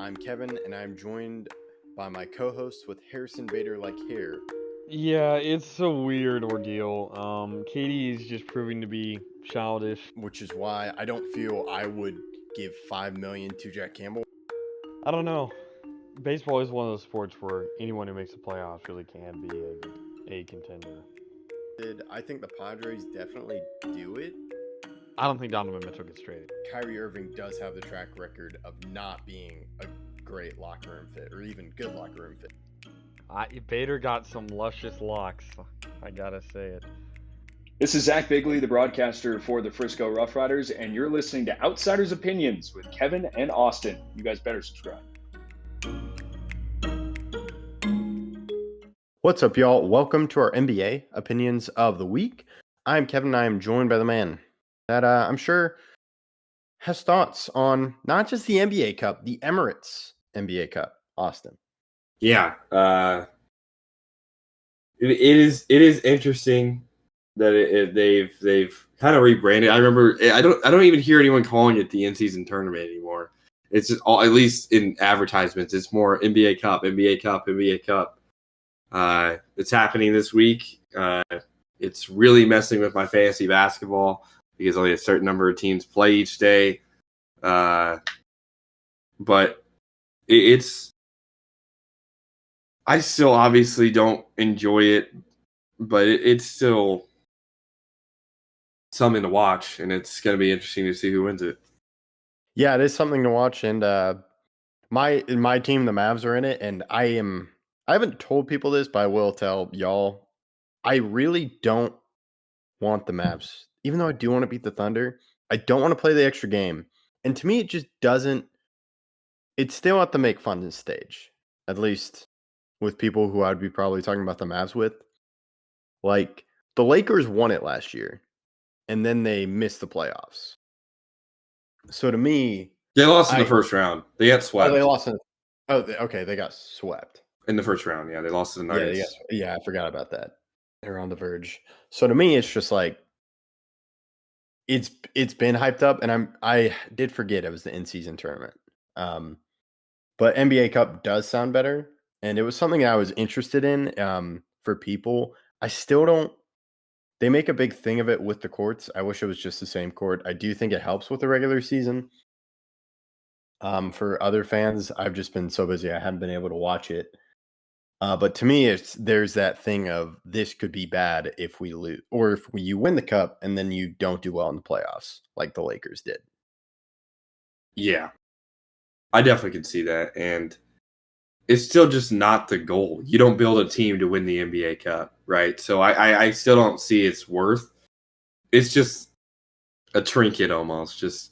I'm Kevin, and I'm joined by my co-host with Harrison Bader like hair, Yeah, it's a weird ordeal. Katie is just proving to be childish. which is why I don't feel I would give $5 million to Jack Campbell. I don't know. Baseball is one of those sports where anyone who makes the playoffs really can be a contender. I think the Padres definitely do it. I don't think Donovan Mitchell gets traded. Kyrie Irving does have the track record of not being a great locker room fit, or even good locker room fit. Bader got some luscious locks. I gotta say it. This is Zach Bigley, the broadcaster for the Frisco Rough Riders, and you're listening to Outsiders Opinions with Kevin and Austin. You guys better subscribe. What's up, y'all? Welcome to our NBA Opinions of the Week. I'm Kevin, and I am joined by the man that I'm sure has thoughts on not just the NBA Cup, the Emirates NBA Cup, Austin. Yeah, it is interesting that they've kind of rebranded. I remember I don't even hear anyone calling it the in-season tournament anymore. It's just all, at least in advertisements, it's more NBA Cup, NBA Cup, NBA Cup. It's happening this week. It's really messing with my fantasy basketball because only a certain number of teams play each day. But it's. I still obviously don't enjoy it, but it's still something to watch, and it's going to be interesting to see who wins it. Yeah, it is something to watch, and my team, the Mavs, are in it, and I haven't told people this, but I will tell y'all. I really don't want the Mavs, even though I do want to beat the Thunder. I don't want to play the extra game, and to me, it just doesn't. It's still at the make fun stage, at least with people who I'd be probably talking about the Mavs with. Like the Lakers won it last year, and then they missed the playoffs. So to me, They lost in the first round. They got swept. Oh, they lost in. Oh, okay, they got swept in the first round. Yeah, they lost to the Nuggets. Yeah, I forgot about that. They're on the verge. So to me, it's just like it's been hyped up, and I did forget it was the in-season tournament. But NBA Cup does sound better, and it was something I was interested in. For people, I still don't. They make a big thing of it with the courts. I wish it was just the same court. I do think it helps with the regular season. For other fans, I've just been so busy I haven't been able to watch it. But to me, there's that thing of this could be bad if we lose, or if you win the cup and then you don't do well in the playoffs, like the Lakers did. Yeah, I definitely can see that, and it's still just not the goal. You don't build a team to win the NBA Cup, right? So I still don't see its worth. It's just a trinket almost, just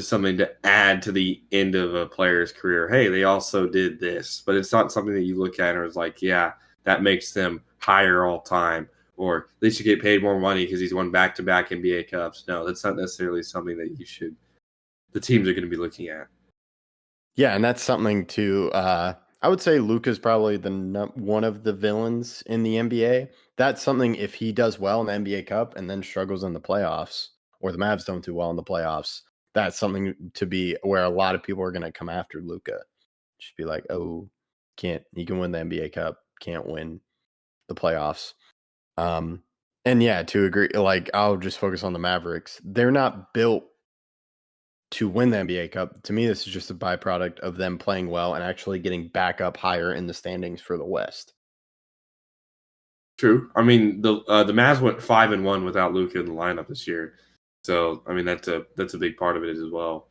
something to add to the end of a player's career. Hey, they also did this, but it's not something that you look at and is like, yeah, that makes them higher all time, or they should get paid more money because he's won back-to-back NBA Cups. No, that's not necessarily something that the teams are going to be looking at. Yeah, and that's something to I would say Luka's probably one of the villains in the NBA. That's something, if he does well in the NBA Cup and then struggles in the playoffs, or the Mavs don't do well in the playoffs, that's something to be where a lot of people are going to come after Luka. Just be like, oh, he can win the NBA Cup, can't win the playoffs. And yeah, to agree, like I'll just focus on the Mavericks. They're not built to win the NBA Cup. To me, this is just a byproduct of them playing well and actually getting back up higher in the standings for the West. True. I mean, the Mavs went 5-1 without Luka in the lineup this year, so I mean that's a big part of it as well.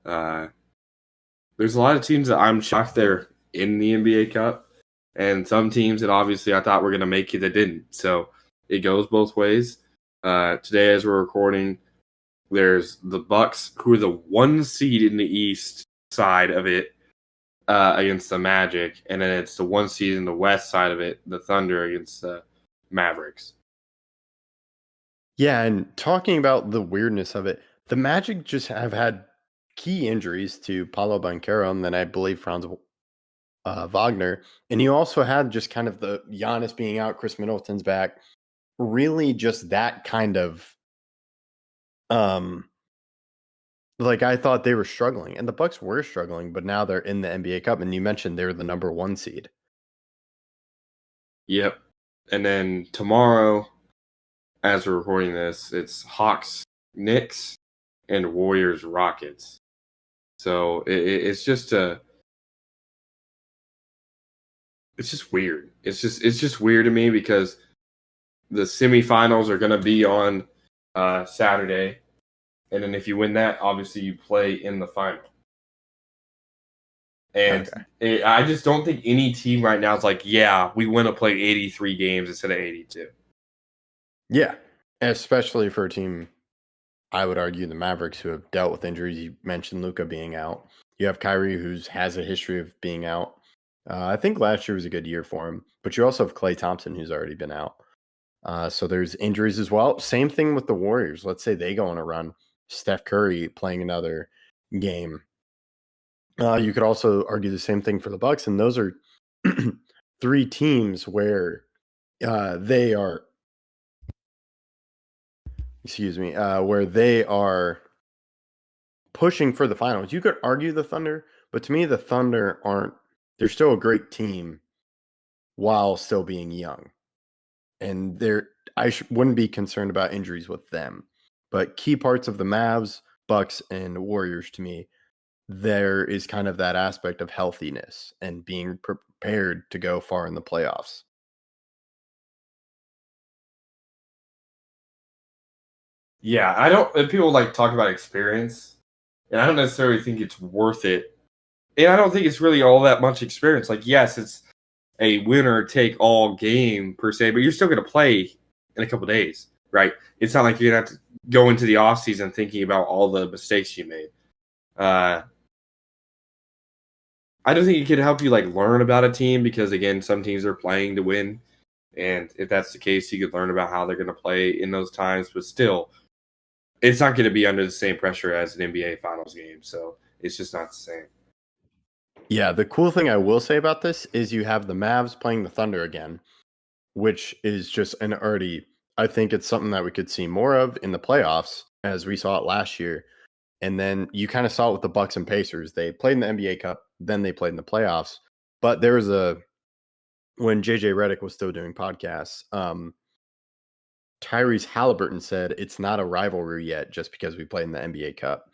There's a lot of teams that I'm shocked they're in the NBA Cup, and some teams that obviously I thought were going to make it that didn't. So it goes both ways. Today, as we're recording, there's the Bucks, who are the 1 seed in the East side of it, against the Magic, and then it's the 1 seed in the West side of it, the Thunder against the Mavericks. Yeah, and talking about the weirdness of it, the Magic just have had key injuries to Paolo Banchero and then I believe Franz Wagner. And you also had just kind of the Giannis being out, Chris Middleton's back. Really just that kind of Like, I thought they were struggling, and the Bucks were struggling, but now they're in the NBA Cup, and you mentioned they're the number 1 seed. Yep. And then tomorrow, as we're recording this, it's Hawks, Knicks, and Warriors, Rockets. So it's just it's just weird. It's just weird to me because the semifinals are going to be on Saturday, and then if you win that, obviously you play in the final. And I just don't think any team right now is like, yeah, we want to play 83 games instead of 82. Yeah, especially for a team, I would argue, the Mavericks, who have dealt with injuries. You mentioned Luka being out. You have Kyrie, who has a history of being out. I think last year was a good year for him, but you also have Klay Thompson, who's already been out. So there's injuries as well. Same thing with the Warriors. Let's say they go on a run. Steph Curry playing another game. You could also argue the same thing for the Bucks, and those are 3 teams where they are, where they are pushing for the finals. You could argue the Thunder, but to me, the Thunder aren't. They're still a great team while still being young, and wouldn't be concerned about injuries with them. But key parts of the Mavs, Bucks, and Warriors, to me, there is kind of that aspect of healthiness and being prepared to go far in the playoffs. Yeah, I don't. People like talk about experience, and I don't necessarily think it's worth it. And I don't think it's really all that much experience. Like, yes, it's a winner take all game per se, but you're still going to play in a couple of days, right? It's not like you're going to have to go into the offseason thinking about all the mistakes you made. I don't think it could help you like learn about a team because, again, some teams are playing to win. And if that's the case, you could learn about how they're going to play in those times. But still, it's not going to be under the same pressure as an NBA Finals game. So it's just not the same. Yeah, the cool thing I will say about this is you have the Mavs playing the Thunder again, which is just an already, I think it's something that we could see more of in the playoffs as we saw it last year. And then you kind of saw it with the Bucks and Pacers. They played in the NBA Cup, then they played in the playoffs. But there was when JJ Redick was still doing podcasts, Tyrese Halliburton said it's not a rivalry yet just because we played in the NBA Cup.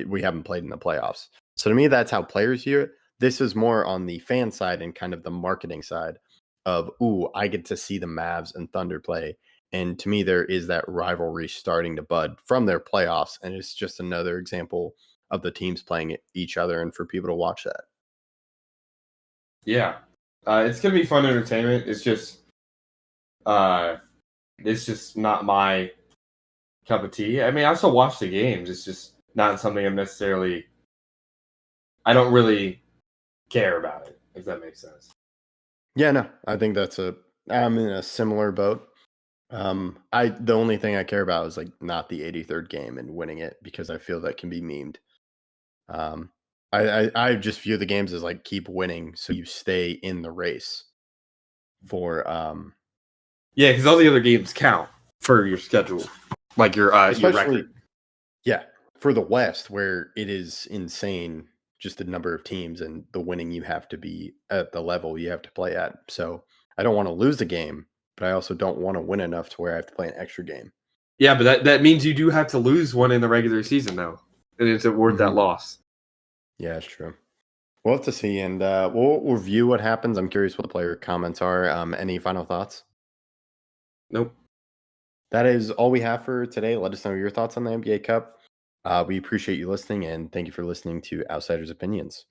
We haven't played in the playoffs. So to me, that's how players view it. This is more on the fan side and kind of the marketing side of, ooh, I get to see the Mavs and Thunder play. And to me, there is that rivalry starting to bud from their playoffs. And it's just another example of the teams playing each other and for people to watch that. Yeah. It's going to be fun entertainment. It's just not my cup of tea. I mean, I still watch the games. It's just not something I don't really care about it, if that makes sense. Yeah, no, I think I'm in a similar boat. The only thing I care about is like not the 83rd game and winning it because I feel that can be memed. I just view the games as like keep winning so you stay in the race for yeah, because all the other games count for your schedule, like your record. Yeah, for the West where it is insane, just the number of teams and the winning you have to be at the level you have to play at. So I don't want to lose a game, but I also don't want to win enough to where I have to play an extra game. Yeah, but that means you do have to lose one in the regular season, though. And it's worth that loss. Yeah, it's true. We'll have to see, and we'll review what happens. I'm curious what the player comments are. Any final thoughts? Nope. That is all we have for today. Let us know your thoughts on the NBA Cup. We appreciate you listening, and thank you for listening to Outsiders Opinions.